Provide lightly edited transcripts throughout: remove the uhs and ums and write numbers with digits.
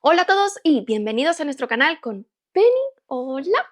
Hola a todos y bienvenidos a nuestro canal con Penny. Hola.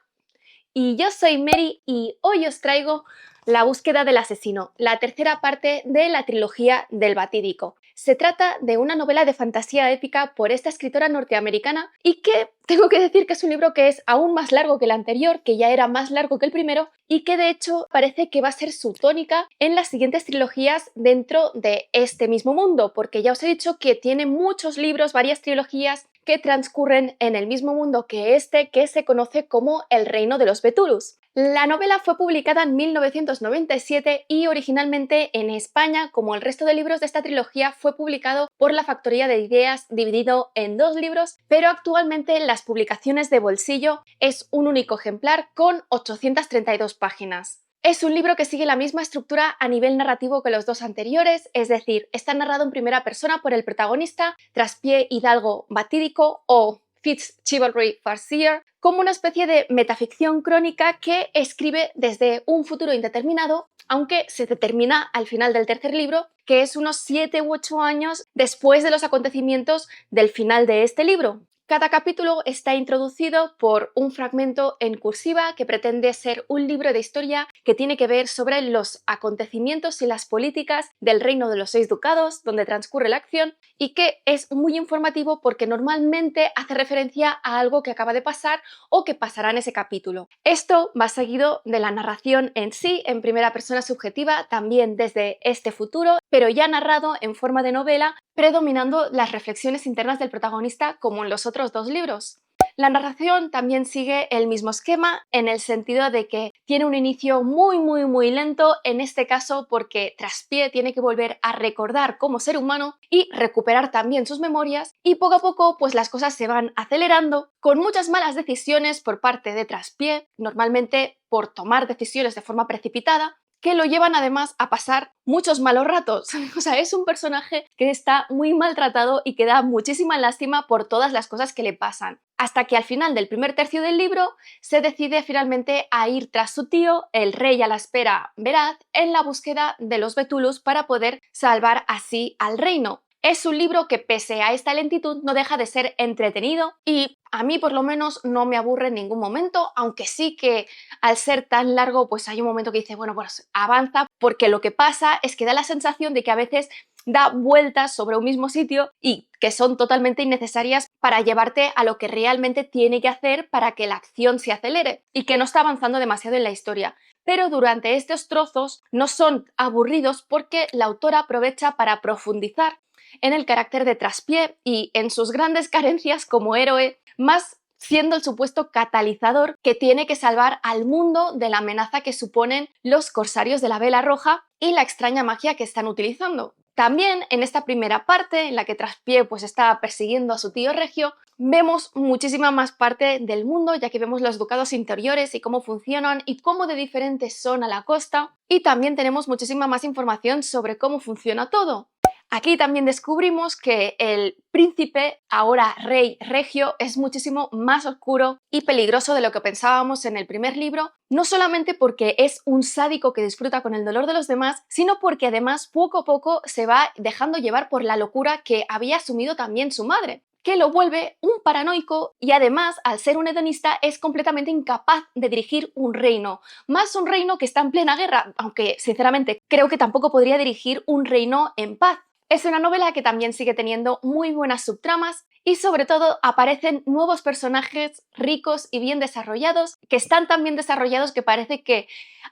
Y yo soy Mary y hoy os traigo La búsqueda del asesino, la tercera parte de la trilogía del Batídico. Se trata de una novela de fantasía épica por esta escritora norteamericana y que tengo que decir que es un libro que es aún más largo que el anterior, que ya era más largo que el primero y que de hecho parece que va a ser su tónica en las siguientes trilogías dentro de este mismo mundo, porque ya os he dicho que tiene muchos libros, varias trilogías que transcurren en el mismo mundo que este, que se conoce como el Reino de los Betulus. La novela fue publicada en 1997 y originalmente en España, como el resto de libros de esta trilogía, fue publicado por la Factoría de Ideas, dividido en 2 libros, pero actualmente las publicaciones de bolsillo es un único ejemplar con 832 páginas. Es un libro que sigue la misma estructura a nivel narrativo que los dos anteriores, es decir, está narrado en primera persona por el protagonista, Traspié Hidalgo Batídico o Fitz Chivalry Farseer, como una especie de metaficción crónica que escribe desde un futuro indeterminado, aunque se determina al final del tercer libro, que es unos 7 u 8 años después de los acontecimientos del final de este libro. Cada capítulo está introducido por un fragmento en cursiva que pretende ser un libro de historia que tiene que ver sobre los acontecimientos y las políticas del Reino de los 6 Ducados, donde transcurre la acción, y que es muy informativo porque normalmente hace referencia a algo que acaba de pasar o que pasará en ese capítulo. Esto va seguido de la narración en sí, en primera persona subjetiva, también desde este futuro, pero ya narrado en forma de novela, predominando las reflexiones internas del protagonista como en los otros 2 libros. La narración también sigue el mismo esquema en el sentido de que tiene un inicio muy lento, en este caso porque Traspié tiene que volver a recordar como ser humano y recuperar también sus memorias, y poco a poco pues las cosas se van acelerando con muchas malas decisiones por parte de Traspié, normalmente por tomar decisiones de forma precipitada, que lo llevan además a pasar muchos malos ratos. O sea, es un personaje que está muy maltratado y que da muchísima lástima por todas las cosas que le pasan. Hasta que al final del primer tercio del libro se decide finalmente a ir tras su tío, el rey a la espera Veraz, en la búsqueda de los Betulus para poder salvar así al reino. Es un libro que pese a esta lentitud no deja de ser entretenido y a mí por lo menos no me aburre en ningún momento, aunque sí que al ser tan largo pues hay un momento que dice, bueno, pues avanza, porque lo que pasa es que da la sensación de que a veces da vueltas sobre un mismo sitio y que son totalmente innecesarias para llevarte a lo que realmente tiene que hacer para que la acción se acelere y que no está avanzando demasiado en la historia. Pero durante estos trozos no son aburridos porque la autora aprovecha para profundizar en el carácter de Traspié y en sus grandes carencias como héroe, más siendo el supuesto catalizador que tiene que salvar al mundo de la amenaza que suponen los corsarios de la Vela Roja y la extraña magia que están utilizando. También en esta primera parte, en la que Traspié pues está persiguiendo a su tío Regio, vemos muchísima más parte del mundo, ya que vemos los ducados interiores y cómo funcionan y cómo de diferentes son a la costa, y también tenemos muchísima más información sobre cómo funciona todo. Aquí también descubrimos que el príncipe, ahora rey regio, es muchísimo más oscuro y peligroso de lo que pensábamos en el primer libro, no solamente porque es un sádico que disfruta con el dolor de los demás, sino porque además poco a poco se va dejando llevar por la locura que había asumido también su madre, que lo vuelve un paranoico y además, al ser un hedonista, es completamente incapaz de dirigir un reino, más un reino que está en plena guerra, aunque sinceramente creo que tampoco podría dirigir un reino en paz. Es una novela que también sigue teniendo muy buenas subtramas y sobre todo aparecen nuevos personajes ricos y bien desarrollados, que están tan bien desarrollados que parece que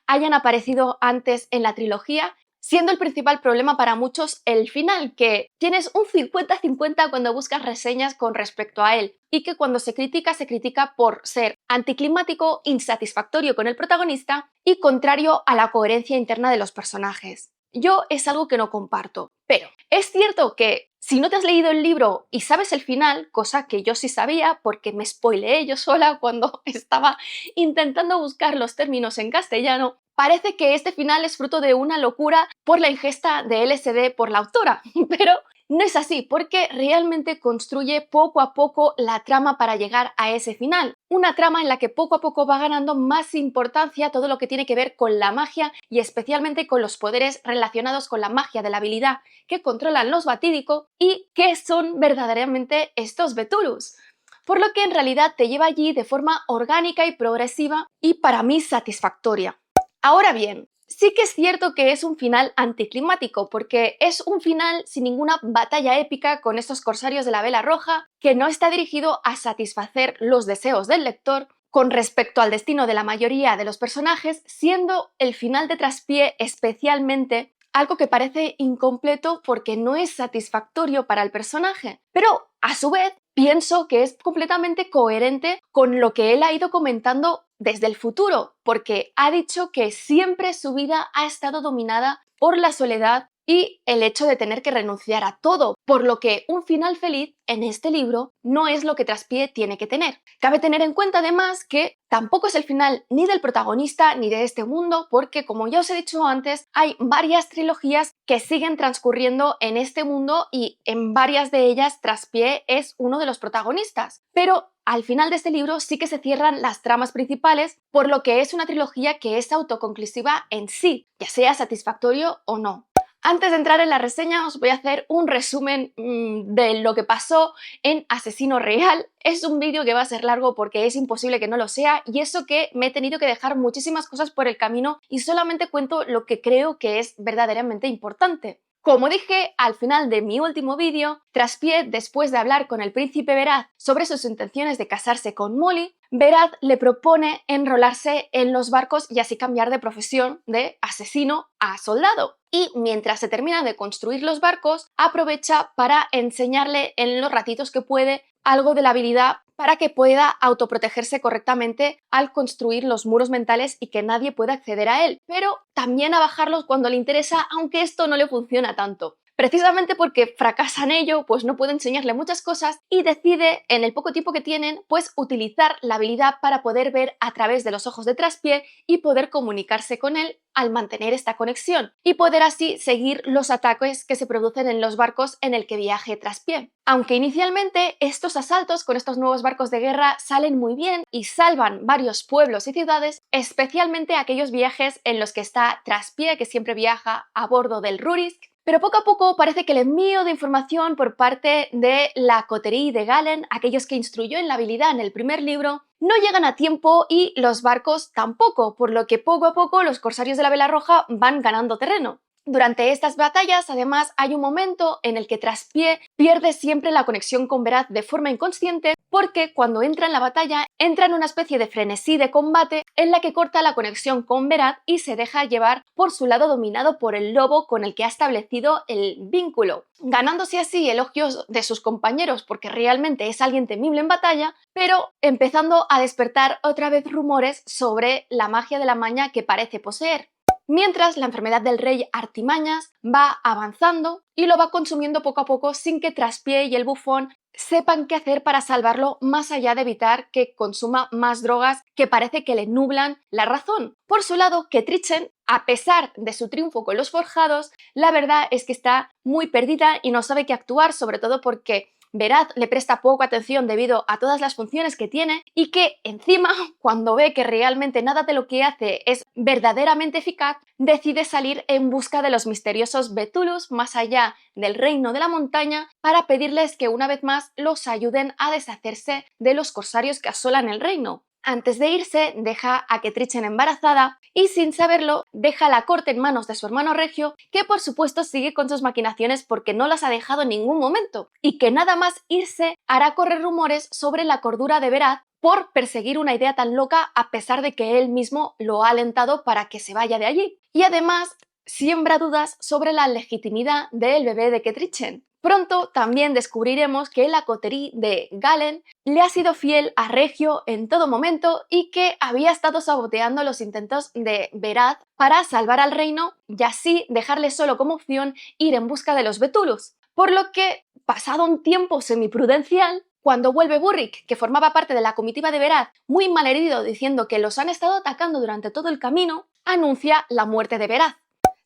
hayan aparecido antes en la trilogía, siendo el principal problema para muchos el final, que tienes un 50-50 cuando buscas reseñas con respecto a él, y que cuando se critica por ser anticlimático, insatisfactorio con el protagonista y contrario a la coherencia interna de los personajes. Yo es algo que no comparto, pero es cierto que si no te has leído el libro y sabes el final, cosa que yo sí sabía porque me spoileé yo sola cuando estaba intentando buscar los términos en castellano, parece que este final es fruto de una locura por la ingesta de LSD por la autora, pero no es así, porque realmente construye poco a poco la trama para llegar a ese final. Una trama en la que poco a poco va ganando más importancia todo lo que tiene que ver con la magia y especialmente con los poderes relacionados con la magia de la habilidad que controlan los Batídico y que son verdaderamente estos Betulus. Por lo que en realidad te lleva allí de forma orgánica y progresiva y para mí satisfactoria. Ahora bien, sí que es cierto que es un final anticlimático, porque es un final sin ninguna batalla épica con estos corsarios de la Vela Roja, que no está dirigido a satisfacer los deseos del lector con respecto al destino de la mayoría de los personajes, siendo el final de Traspié especialmente algo que parece incompleto porque no es satisfactorio para el personaje. Pero, a su vez, pienso que es completamente coherente con lo que él ha ido comentando desde el futuro, porque ha dicho que siempre su vida ha estado dominada por la soledad y el hecho de tener que renunciar a todo, por lo que un final feliz en este libro no es lo que Traspié tiene que tener. Cabe tener en cuenta además que tampoco es el final ni del protagonista ni de este mundo, porque como ya os he dicho antes, hay varias trilogías que siguen transcurriendo en este mundo y en varias de ellas Traspié es uno de los protagonistas. Pero al final de este libro sí que se cierran las tramas principales, por lo que es una trilogía que es autoconclusiva en sí, ya sea satisfactorio o no. Antes de entrar en la reseña os voy a hacer un resumen de lo que pasó en Asesino Real. Es un vídeo que va a ser largo porque es imposible que no lo sea y eso que me he tenido que dejar muchísimas cosas por el camino y solamente cuento lo que creo que es verdaderamente importante. Como dije al final de mi último vídeo, Traspié, después de hablar con el príncipe Veraz sobre sus intenciones de casarse con Molly, Veraz le propone enrolarse en los barcos y así cambiar de profesión de asesino a soldado. Y mientras se termina de construir los barcos, aprovecha para enseñarle en los ratitos que puede algo de la habilidad para que pueda autoprotegerse correctamente al construir los muros mentales y que nadie pueda acceder a él, pero también a bajarlos cuando le interesa, aunque esto no le funciona tanto. Precisamente porque fracasa en ello, pues no puede enseñarle muchas cosas y decide, en el poco tiempo que tienen, pues utilizar la habilidad para poder ver a través de los ojos de Traspié y poder comunicarse con él al mantener esta conexión y poder así seguir los ataques que se producen en los barcos en el que viaje Traspié. Aunque inicialmente estos asaltos con estos nuevos barcos de guerra salen muy bien y salvan varios pueblos y ciudades, especialmente aquellos viajes en los que está Traspié, que siempre viaja a bordo del Rurisk, pero poco a poco parece que el envío de información por parte de la coterie de Galen, aquellos que instruyó en la habilidad en el primer libro, no llegan a tiempo y los barcos tampoco, por lo que poco a poco los corsarios de la Vela Roja van ganando terreno. Durante estas batallas, además, hay un momento en el que Traspié pierde siempre la conexión con Veraz de forma inconsciente porque cuando entra en la batalla entra en una especie de frenesí de combate en la que corta la conexión con Veraz y se deja llevar por su lado dominado por el lobo con el que ha establecido el vínculo, ganándose así elogios de sus compañeros porque realmente es alguien temible en batalla, pero empezando a despertar otra vez rumores sobre la magia de la maña que parece poseer. Mientras la enfermedad del rey Artimañas va avanzando y lo va consumiendo poco a poco sin que Traspié y el bufón sepan qué hacer para salvarlo más allá de evitar que consuma más drogas que parece que le nublan la razón. Por su lado, Ketrichen, a pesar de su triunfo con los forjados, la verdad es que está muy perdida y no sabe qué actuar, sobre todo porque Veraz le presta poco atención debido a todas las funciones que tiene y que encima, cuando ve que realmente nada de lo que hace es verdaderamente eficaz, decide salir en busca de los misteriosos Betulus más allá del reino de la montaña para pedirles que una vez más los ayuden a deshacerse de los corsarios que asolan el reino. Antes de irse, deja a Ketrichen embarazada y, sin saberlo, deja la corte en manos de su hermano Regio, que por supuesto sigue con sus maquinaciones porque no las ha dejado en ningún momento, y que nada más irse hará correr rumores sobre la cordura de Veraz por perseguir una idea tan loca a pesar de que él mismo lo ha alentado para que se vaya de allí. Y además, siembra dudas sobre la legitimidad del bebé de Ketrichen. Pronto también descubriremos que la coterie de Galen le ha sido fiel a Regio en todo momento y que había estado saboteando los intentos de Veraz para salvar al reino y así dejarle solo como opción ir en busca de los Betulus. Por lo que, pasado un tiempo semiprudencial, cuando vuelve Burrick, que formaba parte de la comitiva de Veraz, muy malherido diciendo que los han estado atacando durante todo el camino, anuncia la muerte de Veraz.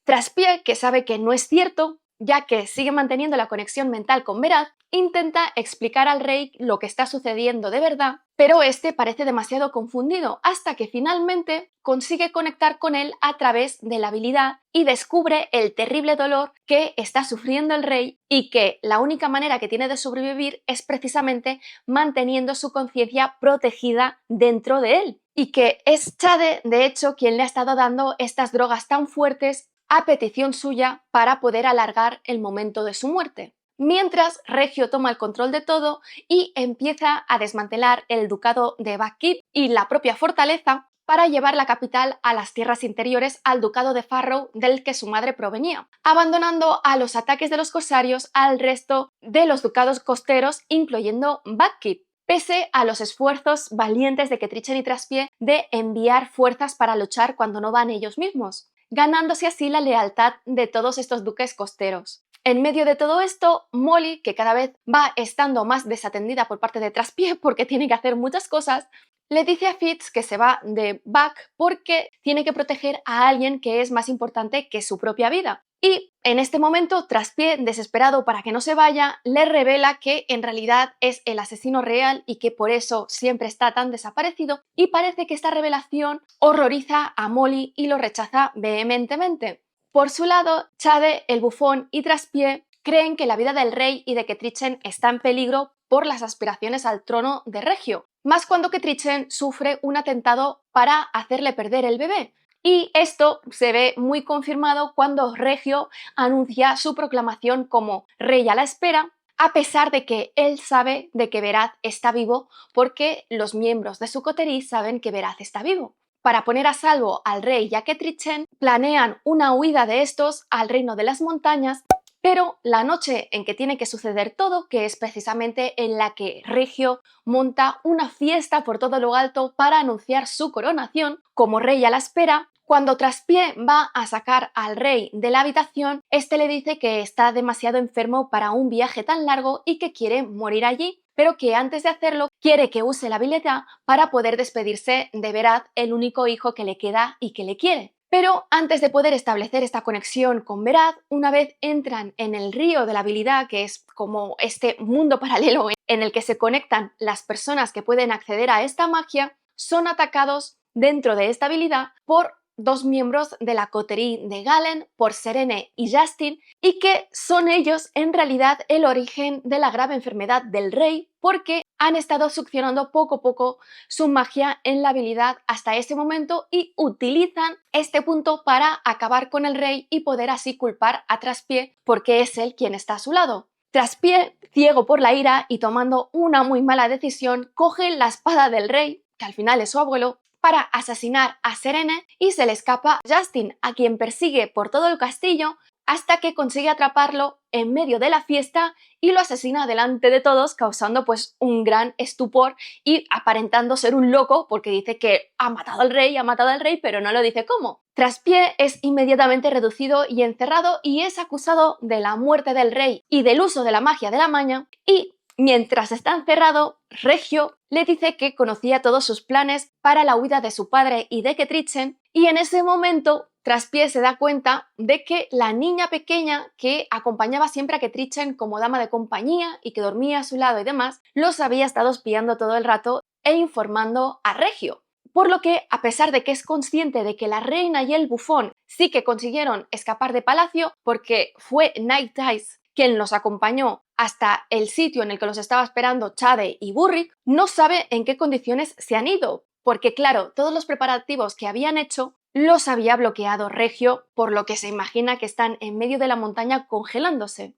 Traspié, que sabe que no es cierto, ya que sigue manteniendo la conexión mental con Berath, intenta explicar al rey lo que está sucediendo de verdad, pero este parece demasiado confundido hasta que finalmente consigue conectar con él a través de la habilidad y descubre el terrible dolor que está sufriendo el rey y que la única manera que tiene de sobrevivir es precisamente manteniendo su conciencia protegida dentro de él. Y que es Chade, de hecho, quien le ha estado dando estas drogas tan fuertes a petición suya para poder alargar el momento de su muerte. Mientras, Regio toma el control de todo y empieza a desmantelar el ducado de Buckkeep y la propia fortaleza para llevar la capital a las tierras interiores al ducado de Farrow del que su madre provenía, abandonando a los ataques de los corsarios al resto de los ducados costeros, incluyendo Buckkeep, pese a los esfuerzos valientes de Ketrichen y Traspié de enviar fuerzas para luchar cuando no van ellos mismos, ganándose así la lealtad de todos estos duques costeros. En medio de todo esto, Molly, que cada vez va estando más desatendida por parte de Traspié porque tiene que hacer muchas cosas, le dice a Fitz que se va de Buck porque tiene que proteger a alguien que es más importante que su propia vida. Y en este momento, Traspié, desesperado para que no se vaya, le revela que en realidad es el asesino real y que por eso siempre está tan desaparecido, y parece que esta revelación horroriza a Molly y lo rechaza vehementemente. Por su lado, Chade, el bufón y Traspié creen que la vida del rey y de Ketrichen está en peligro por las aspiraciones al trono de Regio, más cuando Ketrichen sufre un atentado para hacerle perder el bebé. Y esto se ve muy confirmado cuando Regio anuncia su proclamación como rey a la espera, a pesar de que él sabe de que Berath está vivo porque los miembros de su coterie saben que Berath está vivo. Para poner a salvo al rey y a Ketrichen, planean una huida de estos al reino de las montañas, pero la noche en que tiene que suceder todo, que es precisamente en la que Regio monta una fiesta por todo lo alto para anunciar su coronación como rey a la espera, cuando Traspié va a sacar al rey de la habitación, este le dice que está demasiado enfermo para un viaje tan largo y que quiere morir allí, pero que antes de hacerlo quiere que use la habilidad para poder despedirse de Berath, el único hijo que le queda y que le quiere. Pero antes de poder establecer esta conexión con Berath, una vez entran en el río de la habilidad, que es como este mundo paralelo en el que se conectan las personas que pueden acceder a esta magia, son atacados dentro de esta habilidad por dos miembros de la coterie de Galen, por Serene y Justin, y que son ellos en realidad el origen de la grave enfermedad del rey, porque han estado succionando poco a poco su magia en la habilidad hasta ese momento y utilizan este punto para acabar con el rey y poder así culpar a Traspié porque es él quien está a su lado. Traspié, ciego por la ira y tomando una muy mala decisión, coge la espada del rey, que al final es su abuelo, para asesinar a Serene, y se le escapa Justin, a quien persigue por todo el castillo hasta que consigue atraparlo en medio de la fiesta y lo asesina delante de todos, causando pues un gran estupor y aparentando ser un loco porque dice que ha matado al rey, pero no lo dice cómo. Traspié es inmediatamente reducido y encerrado y es acusado de la muerte del rey y del uso de la magia de la maña, y mientras está encerrado, Regio le dice que conocía todos sus planes para la huida de su padre y de Ketrichen, y en ese momento Traspié se da cuenta de que la niña pequeña que acompañaba siempre a Ketrichen como dama de compañía y que dormía a su lado y demás, los había estado espiando todo el rato e informando a Regio. Por lo que, a pesar de que es consciente de que la reina y el bufón sí que consiguieron escapar de palacio porque fue Night Eyes quien los acompañó hasta el sitio en el que los estaba esperando Chade y Burrick, no sabe en qué condiciones se han ido, porque claro, todos los preparativos que habían hecho los había bloqueado Regio, por lo que se imagina que están en medio de la montaña congelándose.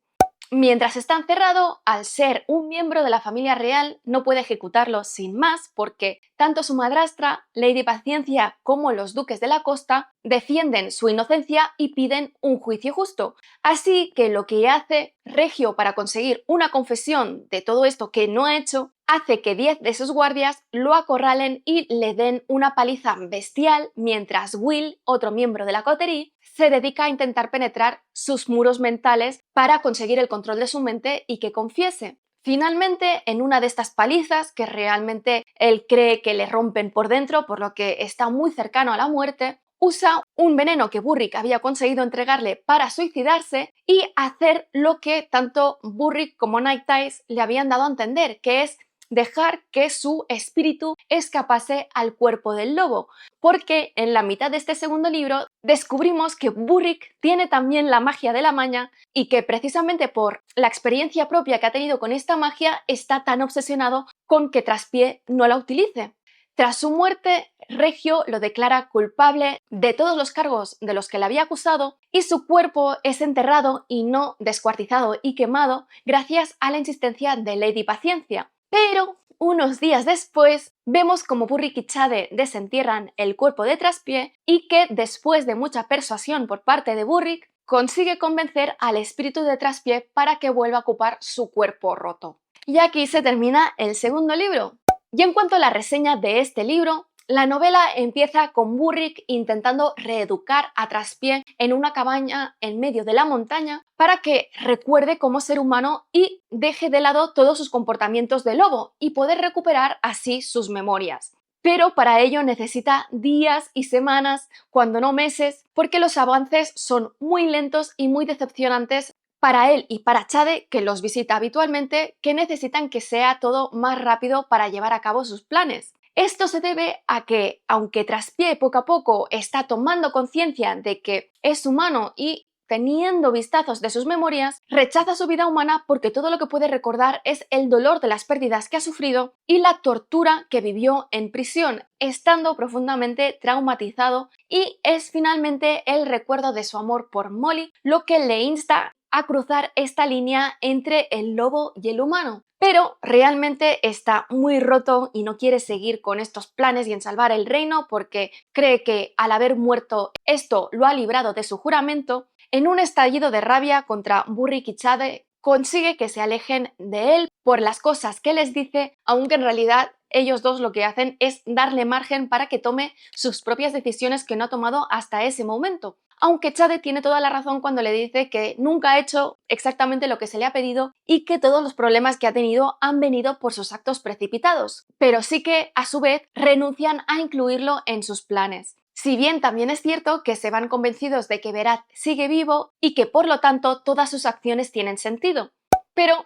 Mientras está encerrado, al ser un miembro de la familia real, no puede ejecutarlo sin más porque tanto su madrastra, Lady Paciencia, como los duques de la costa defienden su inocencia y piden un juicio justo. Así que lo que hace Regio para conseguir una confesión de todo esto que no ha hecho, hace que 10 de sus guardias lo acorralen y le den una paliza bestial, mientras Will, otro miembro de la coterie, se dedica a intentar penetrar sus muros mentales para conseguir el control de su mente y que confiese. Finalmente, en una de estas palizas, que realmente él cree que le rompen por dentro, por lo que está muy cercano a la muerte, usa un veneno que Burrick había conseguido entregarle para suicidarse y hacer lo que tanto Burrick como Night Eyes le habían dado a entender, que es dejar que su espíritu escapase al cuerpo del lobo, porque en la mitad de este segundo libro descubrimos que Burrick tiene también la magia de la maña y que precisamente por la experiencia propia que ha tenido con esta magia está tan obsesionado con que Traspié no la utilice. Tras su muerte, Regio lo declara culpable de todos los cargos de los que le había acusado y su cuerpo es enterrado y no descuartizado y quemado gracias a la insistencia de Lady Paciencia. Pero unos días después vemos como Burrick y Chade desentierran el cuerpo de Traspié y que después de mucha persuasión por parte de Burrick consigue convencer al espíritu de Traspié para que vuelva a ocupar su cuerpo roto. Y aquí se termina el segundo libro. Y en cuanto a la reseña de este libro, la novela empieza con Burrick intentando reeducar a Traspié en una cabaña en medio de la montaña para que recuerde cómo ser humano y deje de lado todos sus comportamientos de lobo y poder recuperar así sus memorias. Pero para ello necesita días y semanas, cuando no meses, porque los avances son muy lentos y muy decepcionantes para él y para Chade, que los visita habitualmente, que necesitan que sea todo más rápido para llevar a cabo sus planes. Esto se debe a que, aunque Traspié poco a poco está tomando conciencia de que es humano y teniendo vistazos de sus memorias, rechaza su vida humana porque todo lo que puede recordar es el dolor de las pérdidas que ha sufrido y la tortura que vivió en prisión, estando profundamente traumatizado, y es finalmente el recuerdo de su amor por Molly lo que le insta a cruzar esta línea entre el lobo y el humano. Pero realmente está muy roto y no quiere seguir con estos planes y en salvar el reino porque cree que al haber muerto esto lo ha librado de su juramento. En un estallido de rabia contra Burrick y Chade, consigue que se alejen de él por las cosas que les dice, aunque en realidad ellos dos lo que hacen es darle margen para que tome sus propias decisiones que no ha tomado hasta ese momento. Aunque Chade tiene toda la razón cuando le dice que nunca ha hecho exactamente lo que se le ha pedido y que todos los problemas que ha tenido han venido por sus actos precipitados, pero sí que, a su vez, renuncian a incluirlo en sus planes. Si bien también es cierto que se van convencidos de que Berat sigue vivo y que por lo tanto todas sus acciones tienen sentido. Pero,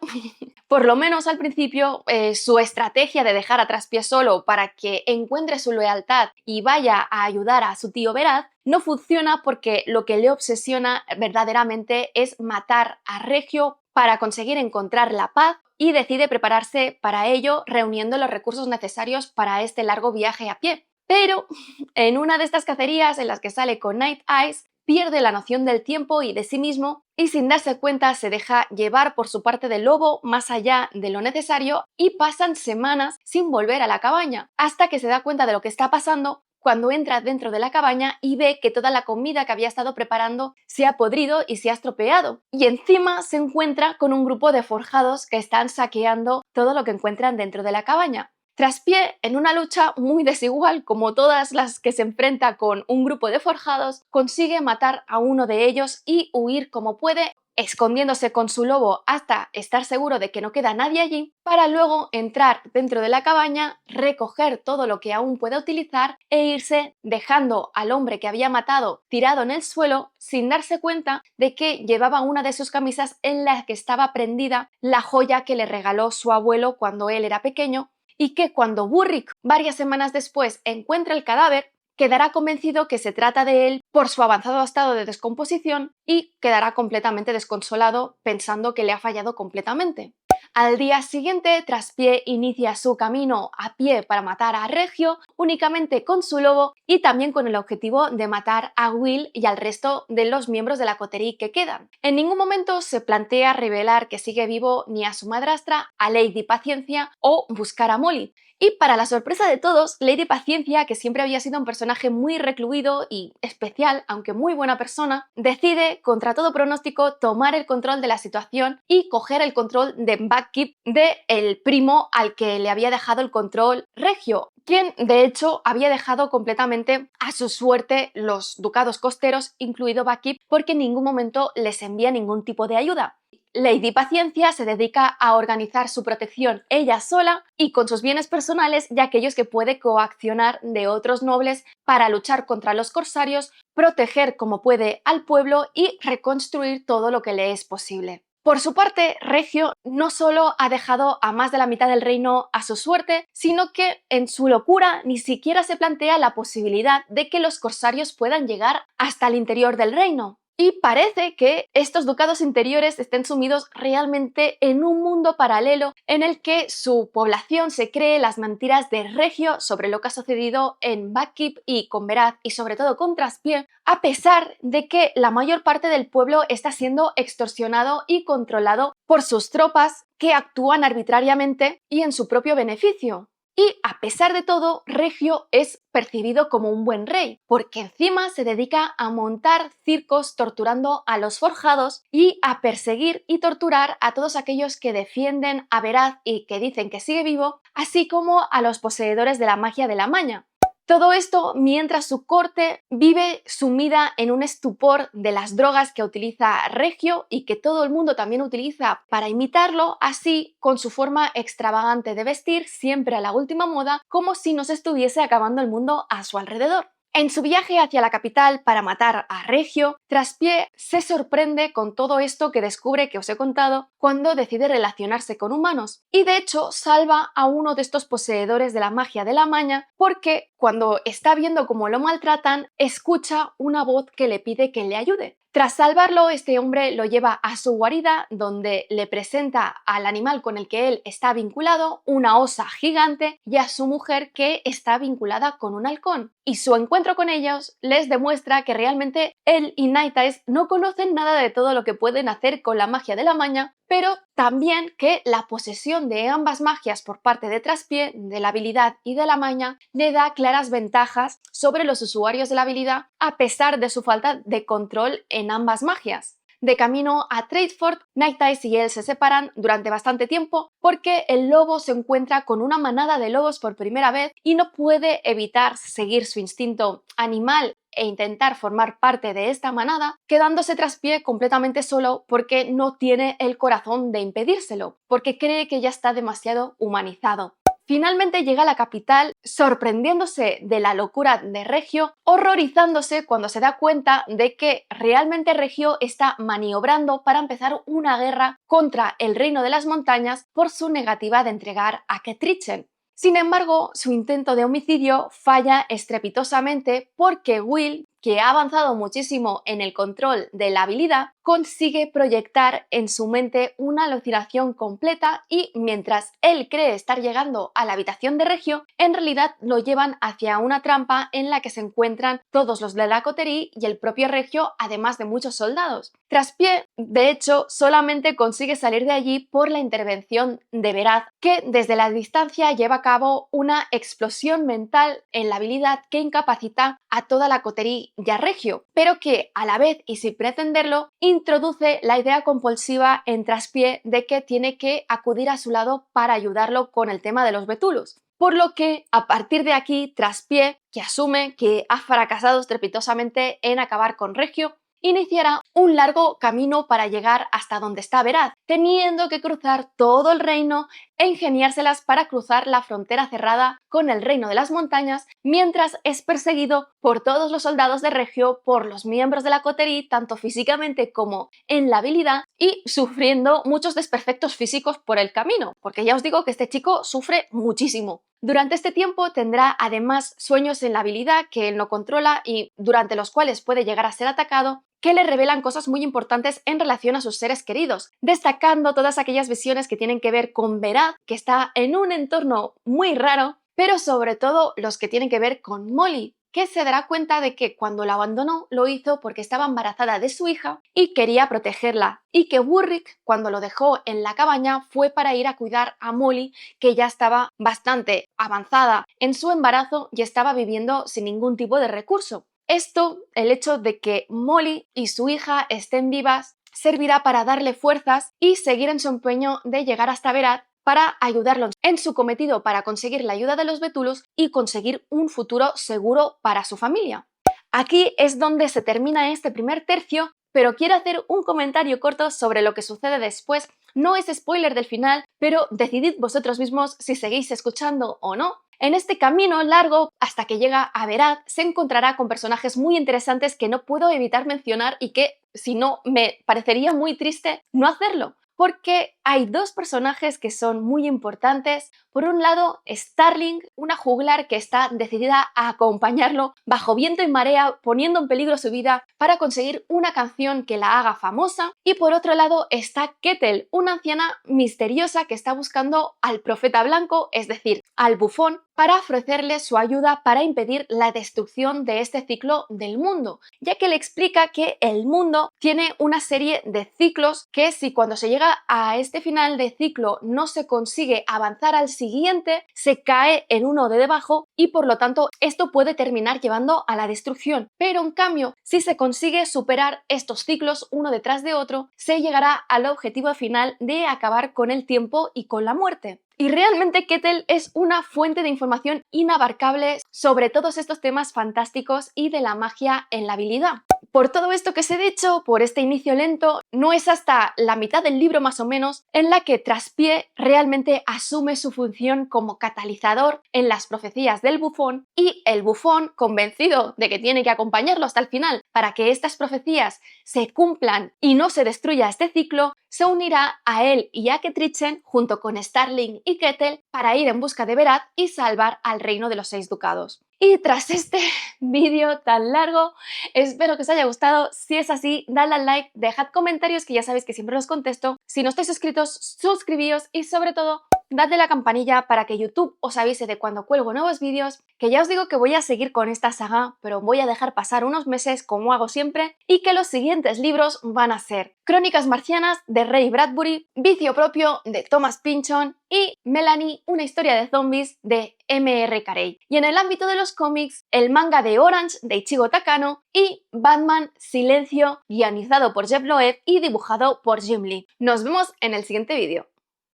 por lo menos al principio, su estrategia de dejar a Traspié solo para que encuentre su lealtad y vaya a ayudar a su tío Berat no funciona porque lo que le obsesiona verdaderamente es matar a Regio para conseguir encontrar la paz y decide prepararse para ello reuniendo los recursos necesarios para este largo viaje a pie. Pero en una de estas cacerías en las que sale con Night Eyes, pierde la noción del tiempo y de sí mismo y sin darse cuenta se deja llevar por su parte del lobo más allá de lo necesario y pasan semanas sin volver a la cabaña, hasta que se da cuenta de lo que está pasando cuando entra dentro de la cabaña y ve que toda la comida que había estado preparando se ha podrido y se ha estropeado. Y encima se encuentra con un grupo de forjados que están saqueando todo lo que encuentran dentro de la cabaña. Traspié, en una lucha muy desigual como todas las que se enfrenta con un grupo de forjados, consigue matar a uno de ellos y huir como puede, escondiéndose con su lobo hasta estar seguro de que no queda nadie allí, para luego entrar dentro de la cabaña, recoger todo lo que aún puede utilizar e irse dejando al hombre que había matado tirado en el suelo sin darse cuenta de que llevaba una de sus camisas en la que estaba prendida la joya que le regaló su abuelo cuando él era pequeño, y que cuando Burrick, varias semanas después, encuentra el cadáver, quedará convencido que se trata de él por su avanzado estado de descomposición y quedará completamente desconsolado pensando que le ha fallado completamente. Al día siguiente, Traspié inicia su camino a pie para matar a Regio, únicamente con su lobo y también con el objetivo de matar a Will y al resto de los miembros de la coterie que quedan. En ningún momento se plantea revelar que sigue vivo ni a su madrastra, a Lady Paciencia o buscar a Molly. Y para la sorpresa de todos, Lady Paciencia, que siempre había sido un personaje muy recluido y especial, aunque muy buena persona, decide, contra todo pronóstico, tomar el control de la situación y coger el control de Buckkeep del primo al que le había dejado el control Regio, quien de hecho había dejado completamente a su suerte los ducados costeros, incluido Buckkeep, porque en ningún momento les envía ningún tipo de ayuda. Lady Paciencia se dedica a organizar su protección ella sola y con sus bienes personales y aquellos que puede coaccionar de otros nobles para luchar contra los corsarios, proteger como puede al pueblo y reconstruir todo lo que le es posible. Por su parte, Regio no solo ha dejado a más de la mitad del reino a su suerte, sino que en su locura ni siquiera se plantea la posibilidad de que los corsarios puedan llegar hasta el interior del reino. Y parece que estos ducados interiores estén sumidos realmente en un mundo paralelo en el que su población se cree las mentiras de Regio sobre lo que ha sucedido en Buckkeep y con Berath y sobre todo con Traspié, a pesar de que la mayor parte del pueblo está siendo extorsionado y controlado por sus tropas que actúan arbitrariamente y en su propio beneficio. Y a pesar de todo, Regio es percibido como un buen rey, porque encima se dedica a montar circos torturando a los forjados y a perseguir y torturar a todos aquellos que defienden a Berath y que dicen que sigue vivo, así como a los poseedores de la magia de la maña. Todo esto mientras su corte vive sumida en un estupor de las drogas que utiliza Regio y que todo el mundo también utiliza para imitarlo, así con su forma extravagante de vestir, siempre a la última moda, como si nos estuviese acabando el mundo a su alrededor. En su viaje hacia la capital para matar a Regio, Traspié se sorprende con todo esto que descubre que os he contado cuando decide relacionarse con humanos y de hecho salva a uno de estos poseedores de la magia de la maña porque cuando está viendo cómo lo maltratan, escucha una voz que le pide que le ayude. Tras salvarlo, este hombre lo lleva a su guarida donde le presenta al animal con el que él está vinculado, una osa gigante, y a su mujer que está vinculada con un halcón. Y su encuentro con ellos les demuestra que realmente él y Night Eyes no conocen nada de todo lo que pueden hacer con la magia de la maña, pero también que la posesión de ambas magias por parte de Traspié, de la habilidad y de la maña, le da claras ventajas sobre los usuarios de la habilidad a pesar de su falta de control en ambas magias. De camino a Tradeford, Night Eyes y él se separan durante bastante tiempo porque el lobo se encuentra con una manada de lobos por primera vez y no puede evitar seguir su instinto animal e intentar formar parte de esta manada, quedándose Traspié completamente solo porque no tiene el corazón de impedírselo, porque cree que ya está demasiado humanizado. Finalmente llega a la capital sorprendiéndose de la locura de Regio, horrorizándose cuando se da cuenta de que realmente Regio está maniobrando para empezar una guerra contra el Reino de las Montañas por su negativa de entregar a Ketrichen. Sin embargo, su intento de homicidio falla estrepitosamente porque Will, que ha avanzado muchísimo en el control de la habilidad, consigue proyectar en su mente una alucinación completa y mientras él cree estar llegando a la habitación de Regio, en realidad lo llevan hacia una trampa en la que se encuentran todos los de la coterie y el propio Regio, además de muchos soldados. Traspié, de hecho, solamente consigue salir de allí por la intervención de Berath, que desde la distancia lleva a cabo una explosión mental en la habilidad que incapacita a toda la coterie y a Regio, pero que a la vez y sin pretenderlo introduce la idea compulsiva en Traspié de que tiene que acudir a su lado para ayudarlo con el tema de los Betulus. Por lo que, a partir de aquí, Traspié, que asume que ha fracasado estrepitosamente en acabar con Regio, iniciará un largo camino para llegar hasta donde está Berath, teniendo que cruzar todo el reino e ingeniárselas para cruzar la frontera cerrada con el reino de las montañas, mientras es perseguido por todos los soldados de Regio, por los miembros de la coterie, tanto físicamente como en la habilidad, y sufriendo muchos desperfectos físicos por el camino, porque ya os digo que este chico sufre muchísimo. Durante este tiempo tendrá además sueños en la habilidad que él no controla y durante los cuales puede llegar a ser atacado, que le revelan cosas muy importantes en relación a sus seres queridos, destacando todas aquellas visiones que tienen que ver con Berath, que está en un entorno muy raro, pero sobre todo los que tienen que ver con Molly, que se dará cuenta de que cuando la abandonó lo hizo porque estaba embarazada de su hija y quería protegerla, y que Burrick, cuando lo dejó en la cabaña, fue para ir a cuidar a Molly, que ya estaba bastante avanzada en su embarazo y estaba viviendo sin ningún tipo de recurso. Esto, el hecho de que Molly y su hija estén vivas, servirá para darle fuerzas y seguir en su empeño de llegar hasta Berath para ayudarlo en su cometido para conseguir la ayuda de los Betulus y conseguir un futuro seguro para su familia. Aquí es donde se termina este primer tercio, pero quiero hacer un comentario corto sobre lo que sucede después. No es spoiler del final, pero decidid vosotros mismos si seguís escuchando o no. En este camino largo, hasta que llega a Berat, se encontrará con personajes muy interesantes que no puedo evitar mencionar y que, si no, me parecería muy triste no hacerlo. Porque hay dos personajes que son muy importantes. Por un lado, Starling, una juglar que está decidida a acompañarlo bajo viento y marea, poniendo en peligro su vida para conseguir una canción que la haga famosa. Y por otro lado está Kettle, una anciana misteriosa que está buscando al profeta blanco, es decir, al bufón, para ofrecerle su ayuda para impedir la destrucción de este ciclo del mundo, ya que le explica que el mundo tiene una serie de ciclos que si cuando se llega a este final de ciclo no se consigue avanzar al siguiente, se cae en uno de debajo y por lo tanto esto puede terminar llevando a la destrucción. Pero en cambio, si se consigue superar estos ciclos uno detrás de otro, se llegará al objetivo final de acabar con el tiempo y con la muerte. Y realmente Kettle es una fuente de información inabarcable sobre todos estos temas fantásticos y de la magia en la habilidad. Por todo esto que os he dicho, por este inicio lento, no es hasta la mitad del libro más o menos en la que Traspié realmente asume su función como catalizador en las profecías del bufón y el bufón, convencido de que tiene que acompañarlo hasta el final para que estas profecías se cumplan y no se destruya este ciclo, se unirá a él y a Ketrichen junto con Starling y Kettle para ir en busca de Berat y salvar al reino de los 6 ducados. Y tras este vídeo tan largo, espero que os haya gustado. Si es así, dadle al like, dejad comentarios que ya sabéis que siempre los contesto. Si no estáis suscritos, suscribíos y sobre todo, dadle a la campanilla para que YouTube os avise de cuando cuelgo nuevos vídeos, que ya os digo que voy a seguir con esta saga, pero voy a dejar pasar unos meses como hago siempre y que los siguientes libros van a ser Crónicas Marcianas de Ray Bradbury, Vicio Propio de Thomas Pynchon y Melanie, una historia de zombies de M.R. Carey. Y en el ámbito de los cómics, el manga de Orange de Ichigo Takano y Batman Silencio, guionizado por Jeff Loeb y dibujado por Jim Lee. Nos vemos en el siguiente vídeo.